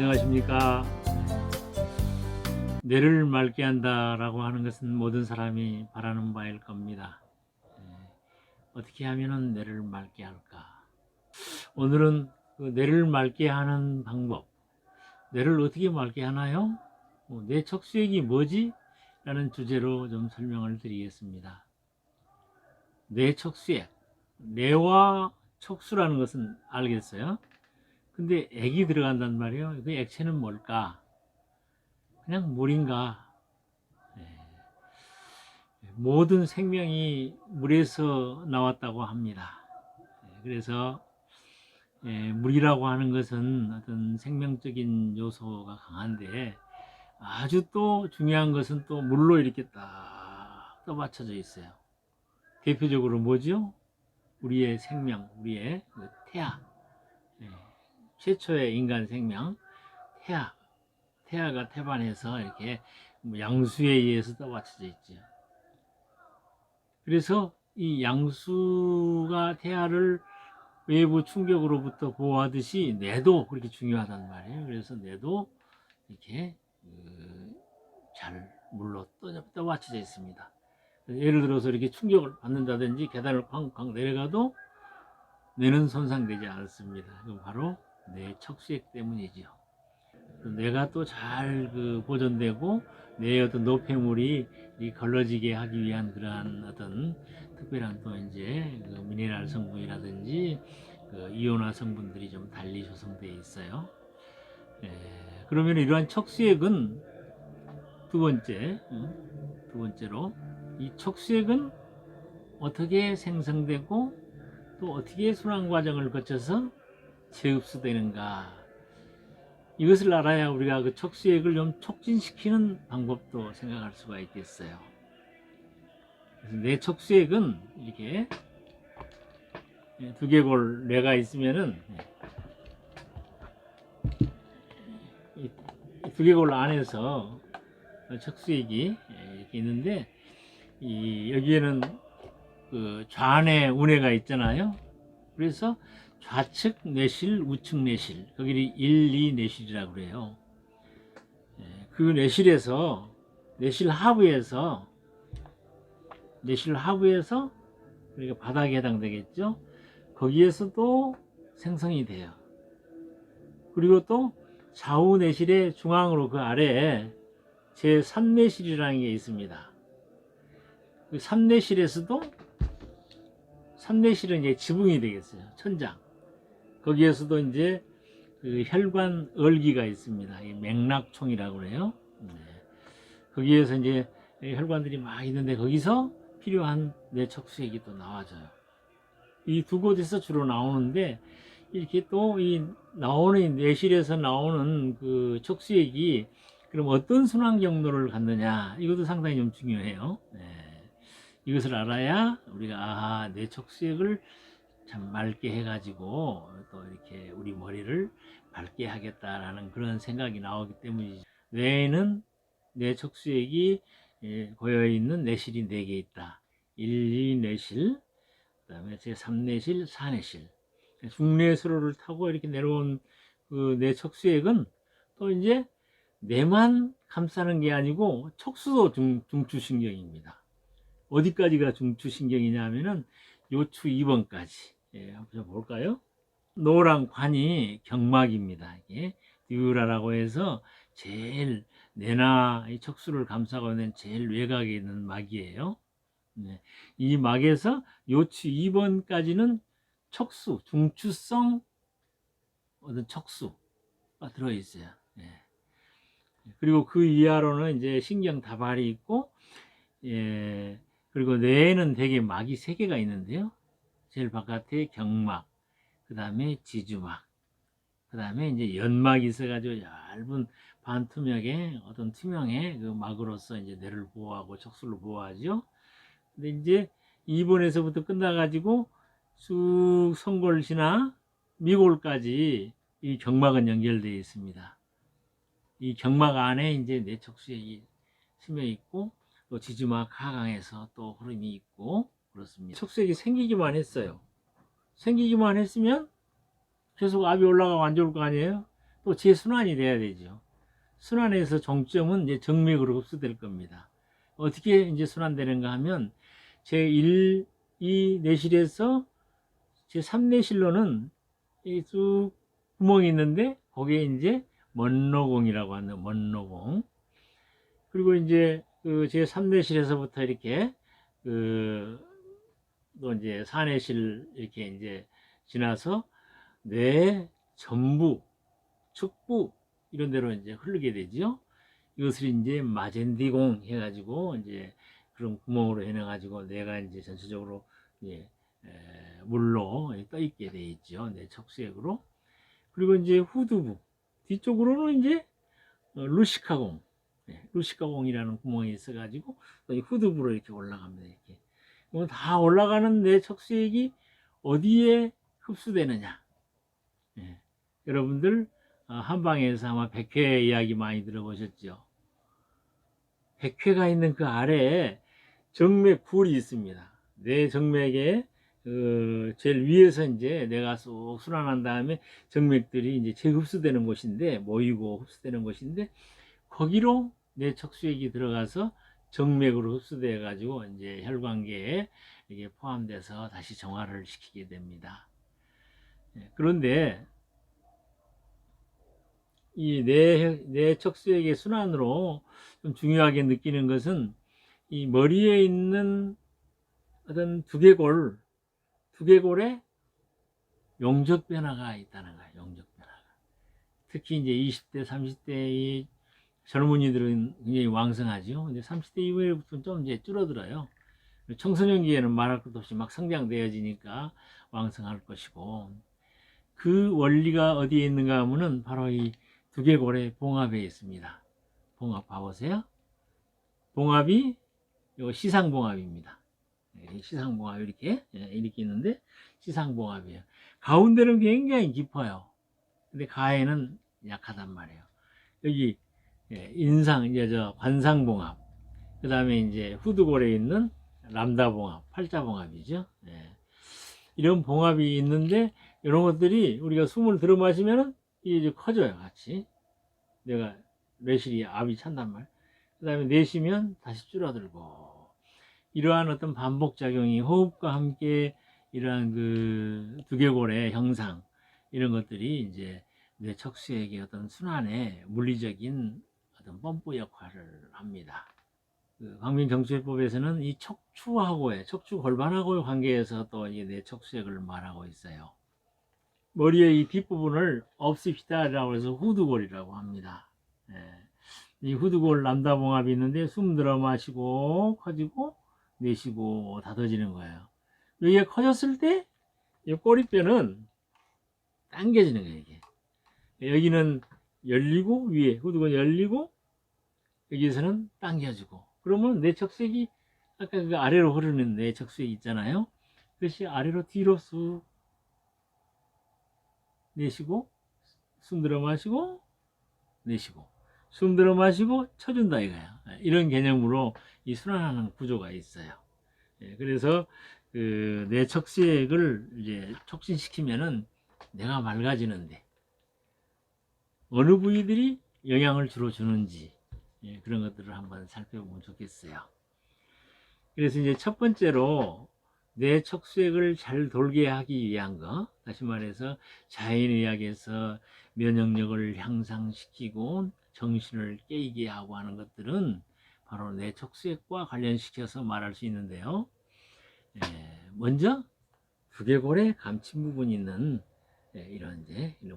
안녕하십니까. 뇌를 맑게 한다라고 하는 것은 모든 사람이 바라는 바일 겁니다. 어떻게 하면 뇌를 맑게 할까? 오늘은 그 뇌를 맑게 하는 방법, 뇌를 어떻게 맑게 하나요? 뇌 척수액이 뭐지? 라는 주제로 좀 설명을 드리겠습니다. 뇌 척수액, 뇌와 척수라는 것은 알겠어요? 근데 액이 들어간단 말이에요. 그 액체는 뭘까? 그냥 물인가? 모든 생명이 물에서 나왔다고 합니다. 그래서 물이라고 하는 것은 어떤 생명적인 요소가 강한데, 아주 또 중요한 것은 또 물로 이렇게 딱 떠받쳐져 있어요. 대표적으로 뭐죠? 우리의 생명, 우리의 그 태아, 최초의 인간 생명 태아가 태반해서 이렇게 양수에 의해서 떠받쳐져 있죠. 그래서 이 양수가 태아를 외부 충격으로부터 보호하듯이 뇌도 그렇게 중요하단 말이에요. 그래서 뇌도 이렇게 잘 물로 떠받쳐져 있습니다. 예를 들어서 이렇게 충격을 받는다든지 계단을 쾅쾅 내려가도 뇌는 손상되지 않습니다. 이건 바로 뇌 척수액 때문이죠. 뇌가 또 잘 보존되고 뇌의 어떤 노폐물이 걸러지게 하기 위한 그러한 어떤 특별한 또 이제 미네랄 성분이라든지 이온화 성분들이 좀 달리 조성되어 있어요. 그러면 이러한 척수액은 두 번째로 이 척수액은 어떻게 생성되고 또 어떻게 순환 과정을 거쳐서 재흡수되는가, 이것을 알아야 우리가 그 척수액을 좀 촉진시키는 방법도 생각할 수가 있겠어요. 그래서 뇌 척수액은 이렇게 두개골 뇌가 있으면은 이 두개골 안에서 척수액이 이렇게 있는데, 여기에는 그 좌뇌 우뇌가 있잖아요. 그래서 좌측 뇌실, 우측 뇌실, 거기를 1, 2 뇌실이라고 그래요. 그 뇌실 하부에서 그러니까 바닥에 해당되겠죠. 거기에서도 생성이 돼요. 그리고 또 좌우 뇌실의 중앙으로 그 아래에 제3뇌실이라는 게 있습니다. 그 3뇌실은 이제 지붕이 되겠어요. 천장. 거기에서도 이제 그 혈관 얼기가 있습니다. 맥락총이라고 그래요. 거기에서 이제 혈관들이 막 있는데 거기서 필요한 뇌 척수액이 또 나와줘요. 이 두 곳에서 주로 나오는데, 이렇게 또 이 나오는 뇌실에서 나오는 그 척수액이 그럼 어떤 순환 경로를 갖느냐, 이것도 상당히 좀 중요해요. 이것을 알아야 우리가 뇌 척수액을 참 맑게 해가지고 또 이렇게 우리 머리를 밝게 하겠다라는 그런 생각이 나오기 때문이죠. 뇌에는 뇌 척수액이 고여있는 뇌실이 4개 있다. 1, 2 뇌실, 그 다음에 제3뇌실, 4뇌실. 중뇌수로를 타고 이렇게 내려온 그 뇌 척수액은 또 이제 뇌만 감싸는 게 아니고 척수도 중추신경입니다. 어디까지가 중추신경이냐 하면은 요추 2번까지. 한번 볼까요? 노란 관이 경막입니다. 이게 듀라라고 해서 제일 뇌나 이 척수를 감싸고 있는 제일 외곽에 있는 막이에요. 이 막에서 요추 2번까지는 척수, 중추성 어떤 척수가 들어있어요. 그리고 그 이하로는 이제 신경 다발이 있고, 그리고 뇌에는 대개 막이 3개가 있는데요. 제일 바깥에 경막, 그 다음에 지주막, 그 다음에 이제 연막이 있어가지고 얇은 반투명의 어떤 투명의 그 막으로서 이제 뇌를 보호하고 척수를 보호하죠. 근데 이제 2번에서부터 끝나가지고 쑥 성골지나 미골까지 이 경막은 연결되어 있습니다. 이 경막 안에 이제 뇌척수액이 스며 있고, 또 지주막 하강에서 또 흐름이 있고 그렇습니다. 척수액이 생기기만 했어요. 생기기만 했으면 계속 압이 올라가고 안 좋을 거 아니에요. 또 재순환이 돼야 되죠. 순환에서 정점은 이제 정맥으로 흡수될 겁니다. 어떻게 이제 순환되는가 하면 제1, 2 내실에서 제3 내실로는 쭉 구멍이 있는데 거기에 이제 먼노공이라고 하는 먼노공. 그리고 이제 그 제3 내실에서부터 이렇게 또 이제 4내실 이렇게 이제 지나서 뇌 전부, 측부 이런 데로 이제 흐르게 되죠. 이것을 이제 마젠디공 해가지고 이제 그런 구멍으로 해놔가지고 뇌가 이제 전체적으로 이제 물로 떠 있게 돼 있죠. 뇌 척수액으로. 그리고 이제 후두부 뒤쪽으로는 이제 루시카공, 루시카공이라는 구멍이 있어가지고 또 후두부로 이렇게 올라갑니다. 이렇게. 다 올라가는 뇌 척수액이 어디에 흡수되느냐? 여러분들 한방에서 아마 백회 이야기 많이 들어보셨죠? 백회가 있는 그 아래에 정맥 굴이 있습니다. 뇌 정맥에 제일 위에서 이제 뇌가 쏙 순환한 다음에 정맥들이 이제 재흡수되는 곳인데 모이고 흡수되는 곳인데 거기로 뇌 척수액이 들어가서 정맥으로 흡수돼 가지고 이제 혈관계에 이게 포함돼서 다시 정화를 시키게 됩니다. 그런데 이 뇌 척수액의 순환으로 좀 중요하게 느끼는 것은 이 머리에 있는 어떤 두개골에 용적 변화가 있다는 거예요. 용적 변화가. 특히 이제 20대, 30대의 젊은이들은 굉장히 왕성하죠. 근데 30대 이후에부터는 좀 이제 줄어들어요. 청소년기에는 말할 것도 없이 막 성장되어지니까 왕성할 것이고, 그 원리가 어디에 있는가 하면은 바로 이 두개골의 봉합에 있습니다. 봉합 봐보세요. 봉합이 이거 시상봉합입니다. 시상봉합 이렇게 있는데 시상봉합이에요. 가운데는 굉장히 깊어요. 근데 가에는 약하단 말이에요. 여기 인상 이제 저 관상봉합, 그 다음에 이제 후두골에 있는 람다봉합, 팔자봉합이죠. 이런 봉합이 있는데 이런 것들이 우리가 숨을 들어 마시면은 이제 커져요, 같이. 내가 뇌실이 압이 찬단 말. 그 다음에 내쉬면 다시 줄어들고. 이러한 어떤 반복작용이 호흡과 함께 이러한 그 두개골의 형상, 이런 것들이 이제 뇌 척수액의 어떤 순환에 물리적인 어떤 펌프 역할을 합니다. 그 광명경추해법에서는 이 척추 골반하고의 관계에서 또 이 뇌 척수액을 말하고 있어요. 머리의 이 뒷부분을 업시피다라고 해서 후두골이라고 합니다. 이 후두골 람다봉합이 있는데 숨 들어 마시고 커지고 내쉬고 닫아지는 거예요. 여기가 커졌을 때 이 꼬리뼈는 당겨지는 거예요. 이게. 여기는 열리고 위에 후두골 열리고 여기서는 당겨지고, 그러면 뇌척수액이 아까 그 아래로 흐르는 뇌척수액 있잖아요. 그것이 아래로 뒤로 쑥 내쉬고 숨 들어 마시고 내쉬고 숨 들어 마시고 쳐준다 이거예요. 이런 개념으로 이 순환하는 구조가 있어요. 그래서 그 뇌척수액을 이제 촉진시키면은 뇌가 맑아지는데 어느 부위들이 영향을 주로 주는지 그런 것들을 한번 살펴보면 좋겠어요. 그래서 이제 첫 번째로 뇌 척수액을 잘 돌게 하기 위한 거, 다시 말해서 자연의학에서 면역력을 향상시키고 정신을 깨이게 하고 하는 것들은 바로 뇌 척수액과 관련시켜서 말할 수 있는데요. 먼저 두개골에 감친 부분이 있는 이런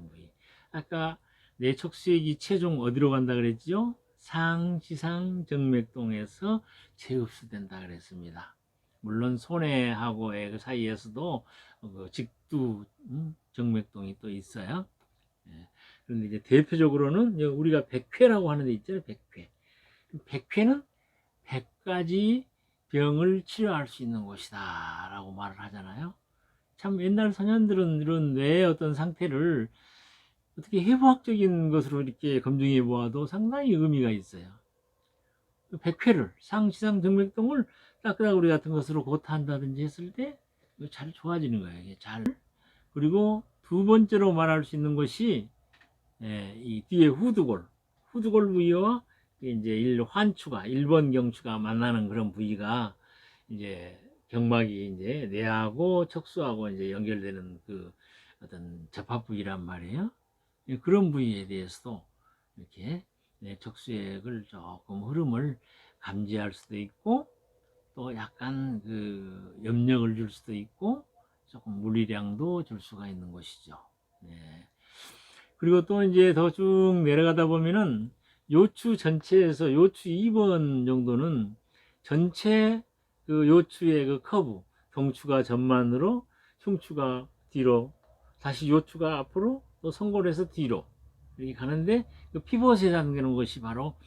부위. 아까 뇌 척수액이 최종 어디로 간다 그랬죠? 상지상 정맥동에서 재흡수된다 그랬습니다. 물론 손해하고의 그 사이에서도 그 직두 정맥동이 또 있어요. 그런데 이제 대표적으로는 우리가 백회라고 하는 데 있잖아요. 백회. 백회는 100가지 병을 치료할 수 있는 곳이다 라고 말을 하잖아요. 참 옛날 소년들은 이런 뇌의 어떤 상태를 어떻게 해부학적인 것으로 이렇게 검증해 보아도 상당히 의미가 있어요. 백회를 상지상 정맥동을 따끈따구리 같은 것으로 고타한다든지 했을 때 잘 좋아지는 거예요. 잘. 그리고 두 번째로 말할 수 있는 것이 이 뒤에 후두골 부위와 이제 환추가 1번 경추가 만나는 그런 부위가 이제 경막이 이제 뇌하고 척수하고 이제 연결되는 그 어떤 접합 부위란 말이에요. 그런 부위에 대해서도 이렇게 척수액을 조금 흐름을 감지할 수도 있고 또 약간 그 염력을 줄 수도 있고 조금 물리량도 줄 수가 있는 것이죠. 네. 그리고 또 이제 더 쭉 내려가다 보면은 요추 전체에서 요추 2번 정도는 전체 그 요추의 그 커브, 경추가 전만으로, 흉추가 뒤로, 다시 요추가 앞으로, 또 성골에서 뒤로 이렇게 가는데 그 피벗에 담기는 것이 바로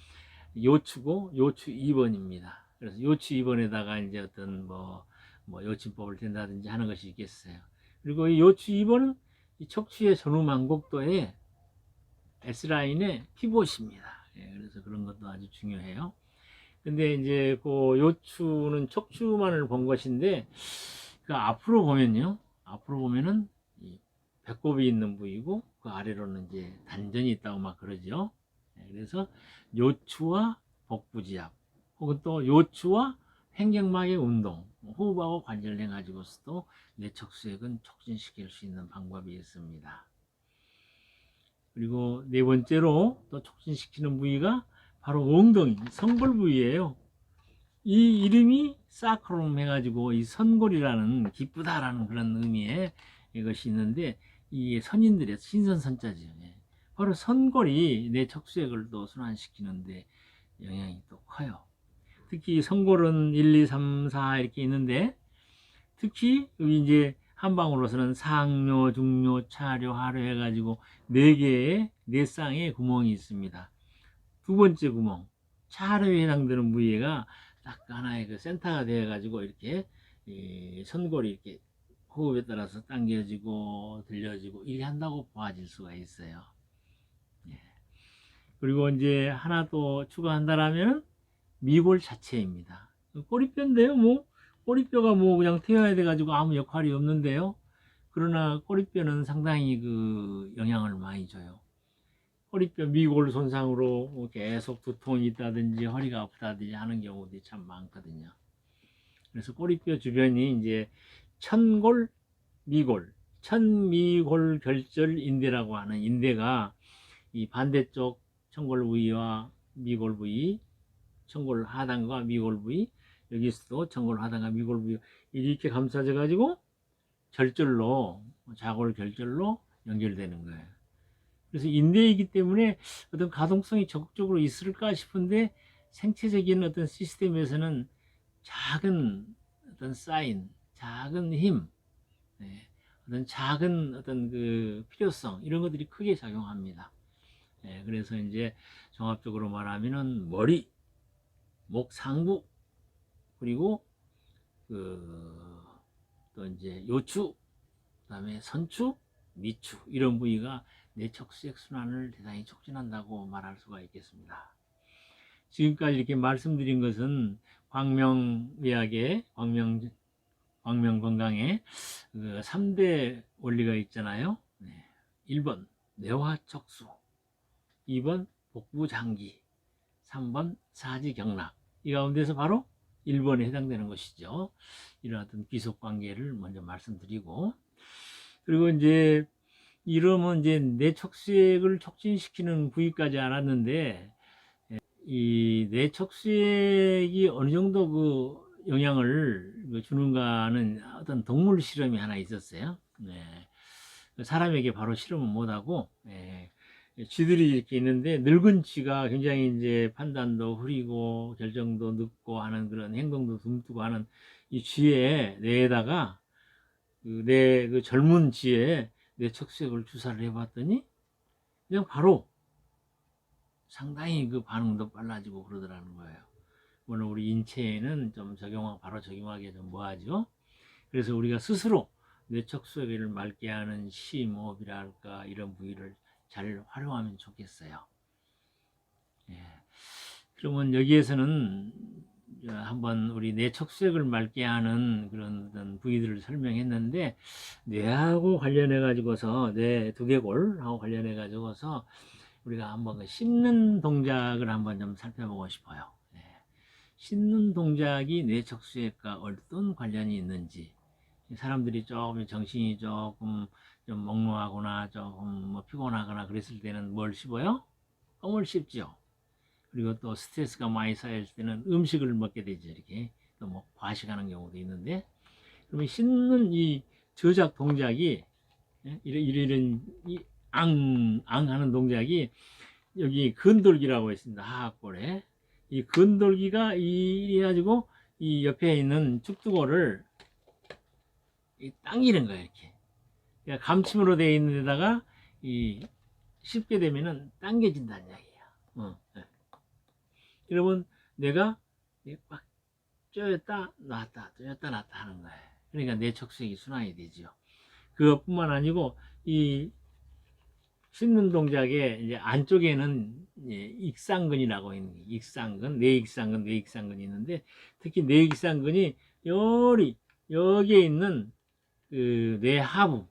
요추고 요추 2번입니다. 그래서 요추 2번에다가 이제 어떤 뭐 요침법을 댄다든지 하는 것이 있겠어요. 그리고 이 요추 2번은 이 척추의 전후만곡도에 S라인의 피봇입니다. 예, 그래서 그런 것도 아주 중요해요. 근데 이제 그 요추는 척추만을 본 것인데 그 앞으로 보면요. 앞으로 보면은 이 배꼽이 있는 부위고 그 아래로는 이제 단전이 있다고 막 그러죠. 예, 그래서 요추와 복부지압 혹은 또 요추와 횡격막의 운동, 호흡하고 관절해 가지고서도 뇌척수액은 촉진시킬 수 있는 방법이 있습니다. 그리고 네 번째로 또 촉진시키는 부위가 바로 엉덩이, 성골 부위예요. 이 이름이 사크롬 해가지고 이 선골이라는 기쁘다라는 그런 의미의 이것이 있는데 이 선인들의 신선선자죠. 바로 선골이 내 척수액을 또 순환시키는데 영향이 또 커요. 특히 선골은 1, 2, 3, 4 이렇게 있는데 특히 여기 이제 한방으로서는 상뇨, 중뇨, 차뇨, 하뇨 해가지고 4개의 4쌍의 구멍이 있습니다. 두 번째 구멍, 차뇨에 해당되는 부위가 딱 하나의 그 센터가 되어가지고 이렇게 선골이 이렇게 호흡에 따라서 당겨지고 들려지고 이렇게 한다고 보아질 수가 있어요. 예. 그리고 이제 하나 또 추가한다라면 미골 자체입니다. 꼬리뼈인데요, 뭐 꼬리뼈가 뭐 그냥 태워야 돼가지고 아무 역할이 없는데요. 그러나 꼬리뼈는 상당히 그 영향을 많이 줘요. 꼬리뼈 미골 손상으로 계속 두통이 있다든지 허리가 아프다든지 하는 경우들이 참 많거든요. 그래서 꼬리뼈 주변이 이제 천골, 미골, 천미골 결절인대라고 하는 인대가 이 반대쪽 천골 부위와 미골 부위, 천골 하단과 미골 부위, 여기서도 천골 하단과 미골 부위 이렇게 감싸져 가지고 결절로 자골 결절로 연결되는 거예요. 그래서 인대이기 때문에 어떤 가동성이 적극적으로 있을까 싶은데 생체적인 어떤 시스템에서는 작은 어떤 사인, 작은 힘, 어떤 작은 어떤 그 필요성 이런 것들이 크게 작용합니다. 그래서 이제 종합적으로 말하면은 머리, 목 상부 그리고 또 이제 요추, 그다음에 선추, 미추 이런 부위가 뇌척수액 순환을 대단히 촉진한다고 말할 수가 있겠습니다. 지금까지 이렇게 말씀드린 것은 광명의학의 광명건강의 그 3대 원리가 있잖아요. 1번 뇌화척수, 2번 복부장기, 3번 사지경락. 이 가운데서 바로 1번에 해당되는 것이죠. 이런 어떤 귀속관계를 먼저 말씀드리고, 그리고 이제 이러면 이제 뇌척수액을 촉진시키는 부위까지 알았는데, 이 뇌척수액이 어느 정도 그 영향을 주는가는 어떤 동물 실험이 하나 있었어요. 사람에게 바로 실험은 못하고, 쥐들이 이렇게 있는데 늙은 쥐가 굉장히 이제 판단도 흐리고 결정도 늦고 하는 그런 행동도 굼뜨고 하는 이 쥐의 뇌에다가 그 젊은 쥐의 뇌척수액을 주사를 해봤더니 그냥 바로 상당히 그 반응도 빨라지고 그러더라는 거예요. 물론 우리 인체에는 좀 바로 적용하기 좀 뭐하죠. 그래서 우리가 스스로 뇌척수액을 맑게 하는 심호흡이랄까 이런 부위를 잘 활용하면 좋겠어요. 그러면 여기에서는 한번 우리 뇌척수액을 맑게 하는 그런 어떤 부위들을 설명했는데, 뇌하고 관련해 가지고서 뇌 두개골하고 관련해 가지고서 우리가 한번 그 씹는 동작을 한번 좀 살펴보고 싶어요. 네. 씹는 동작이 뇌척수액과 어떤 관련이 있는지, 사람들이 조금 정신이 조금 좀 몽롱하거나 조금 뭐 피곤하거나 그랬을 때는 뭘 씹어요? 껌을 씹죠. 그리고 또 스트레스가 많이 쌓였을 때는 음식을 먹게 되죠. 이렇게 또 뭐 과식하는 경우도 있는데, 그러면 씹는 이 저작 동작이, 예? 이런 앙 하는 동작이 여기 근돌기라고 있습니다. 하악골에 이 근돌기가 이래 가지고 이 옆에 있는 축두골을 당기는 거예요. 이렇게 그러니까 감침으로 되어 있는 데다가 이 씹게 되면은 당겨진다는 이야기예요. 네. 여러분, 내가 막 쪼였다 놨다 쪼였다 놨다 하는 거예요. 그러니까 뇌척수액이 순환이 되죠. 그것뿐만 아니고 이 씹는 동작의 이제 안쪽에는 익상근이라고 있는 게, 익상근, 뇌익상근, 뇌익상근이 있는데, 특히 뇌익상근이 여기에 있는 그 뇌하부,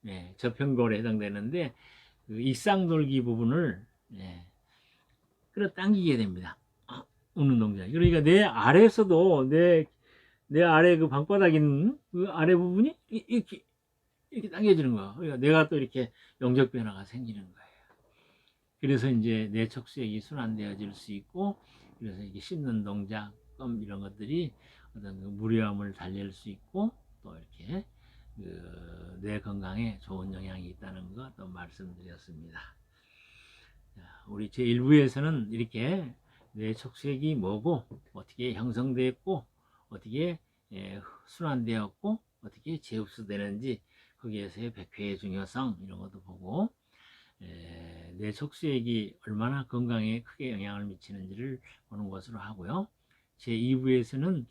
네, 저편골에 해당되는데, 그 익상돌기 부분을, 네, 끌어당기게 됩니다. 웃는 동작. 그러니까 내 아래에서도 내 아래 그 방바닥 있는 그 아래 부분이 이렇게 당겨지는 거야. 그러니까 내가 또 이렇게 영적 변화가 생기는 거예요. 그래서 이제 내 척수액이 순환되어질 수 있고, 그래서 이게 씹는 동작, 껌 이런 것들이 어떤 그 무료함을 달랠 수 있고, 또 이렇게 뇌 건강에 좋은 영향이 있다는 거 또 말씀드렸습니다. 우리 제1부에서는 이렇게 뇌 척수액이 뭐고, 어떻게 형성되었고, 어떻게 순환되었고, 어떻게 재흡수되는지, 거기에서의 백회의 중요성 이런 것도 보고, 뇌 척수액이 얼마나 건강에 크게 영향을 미치는지를 보는 것으로 하고요. 제2부에서는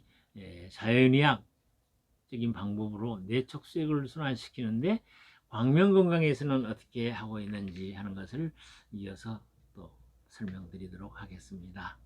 자연의학적인 방법으로 뇌 척수액을 순환시키는데 광명 건강에서는 어떻게 하고 있는지 하는 것을 이어서 또 설명드리도록 하겠습니다.